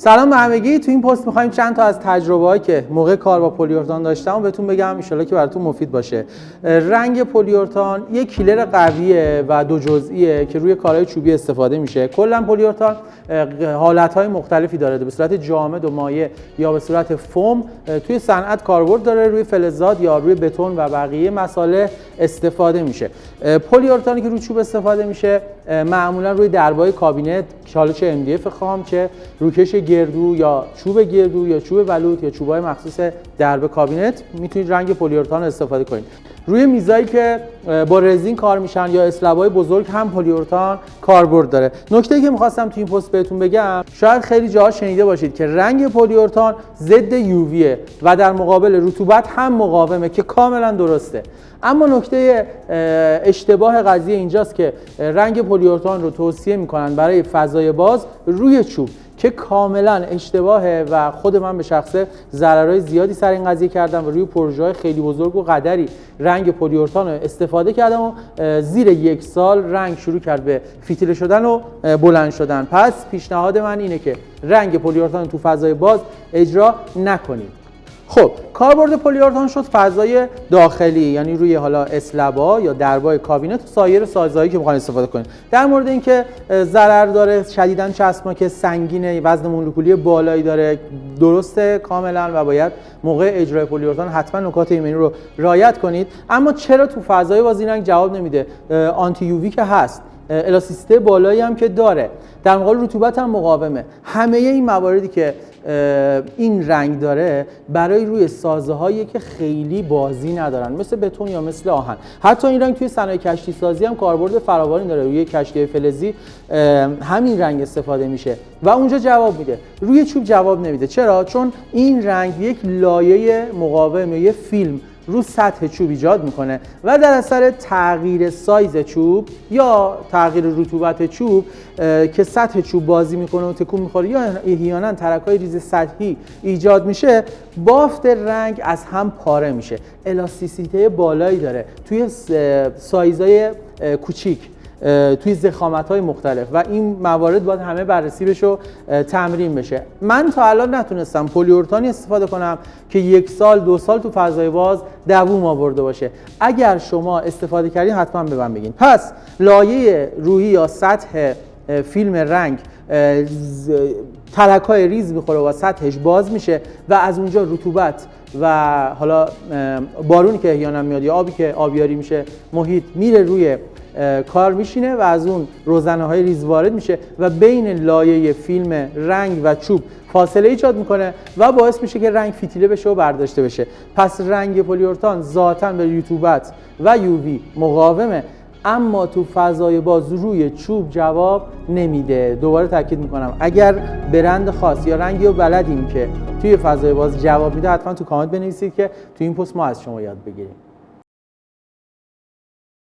سلام به همگی. تو این پست می‌خوایم چند تا از تجربه‌هایی که موقع کار با پلیورتان داشتم و بهتون بگم ان شاءالله که براتون مفید باشه. رنگ پلیورتان یک کیلر قویه و دو جزئیه که روی کارهای چوبی استفاده میشه. کلا پلیورتان حالت‌های مختلفی داره، به صورت جامد و مایع یا به صورت فوم توی صنعت کاربرد داره، روی فلزات یا روی بتون و بقیه مساله استفاده میشه. پلیورتانی که روی چوب استفاده میشه معمولا روی دربای کابینت، حالا چه MDF خام چه روکش گردو یا چوب گردو یا چوب بلوط یا چوب‌های مخصوص درب کابینت میتونید رنگ پلیورتان رو استفاده کنید. روی میزایی که با رزین کار میشن یا اسلب‌های بزرگ هم پلیورتان کاربرد داره. نکته‌ای که می‌خواستم تو این پست بهتون بگم، شاید خیلی جاها شنیده باشید که رنگ پلیورتان ضد UVه و در مقابل رطوبت هم مقاومه که کاملا درسته. اما نکته اشتباه قضیه اینجاست که رنگ پلیورتان رو توصیه میکنن برای فضای باز روی چوب که کاملا اشتباهه و خود من به شخصه ضررهای زیادی سر این قضیه کردم و روی پروژه‌های خیلی بزرگ و قدری رنگ پلیورتان رو استفاده کردم و زیر یک سال رنگ شروع کرد به فیتیله شدن و بلند شدن. پس پیشنهاد من اینه که رنگ پلیورتان تو فضای باز اجرا نکنید. خب کاربرد پلیورتان شد فضای داخلی، یعنی روی حالا اسلبا یا دربای کابینت و سایر سازهایی که میخواین استفاده کنید. در مورد اینکه ضرر داره، شدیداً چسبناکه، سنگینه، وزن مولکولی بالایی داره، درسته کاملا و باید موقع اجرای پلیورتان حتما نکات ایمنی رو رعایت کنید. اما چرا تو فضای باز این رنگ جواب نمیده؟ آنتی یووی که هست، الاستیسیته بالایی هم که داره، در مقابل رطوبت هم مقاومه. همه این مواردی که این رنگ داره برای روی سازه‌هایی که خیلی بازی ندارن، مثل بتون یا مثل آهن. حتی این رنگ توی صنایع کشتی سازی هم کاربرد فراوانی داره. روی کشتی فلزی همین رنگ استفاده میشه و اونجا جواب میده، روی چوب جواب نمیده. چرا؟ چون این رنگ یک لایه مقاوم یا یک فیلم رو سطح چوب ایجاد میکنه و در اثر تغییر سایز چوب یا تغییر رطوبت چوب که سطح چوب بازی میکنه و تکون میخوره یا احیانا ترک‌های ریز سطحی ایجاد میشه، بافت رنگ از هم پاره میشه. الاستیسیته بالایی داره توی سایزهای کوچیک، توی ضخامت‌های مختلف و این موارد باید همه بررسی بشه و تمرین بشه. من تا الان نتونستم پلیورتانی استفاده کنم که یک سال دو سال تو فضای باز دووم آورده باشه. اگر شما استفاده کردین حتما به من بگین. پس لایه روحی یا سطح فیلم رنگ ترک‌های ریز میخوره و سطحش باز میشه و از اونجا رطوبت و حالا بارونی که احیانا میاد یا آبی که آبیاری میشه محیط میره روی کار میشینه و از اون روزنه‌های ریز وارد میشه و بین لایه فیلم رنگ و چوب فاصله ایجاد میکنه و باعث میشه که رنگ فیتیله بشه و برداشته بشه. پس رنگ پلیورتان ذاتاً به رطوبت و یووی مقاومه، اما تو فضای باز روی چوب جواب نمیده. دوباره تاکید میکنم اگر برند خاص یا رنگی رو بلدیم که توی فضای باز جواب میده، حتما تو کامنت بنویسید که تو این پست ما از شما یاد بگیریم.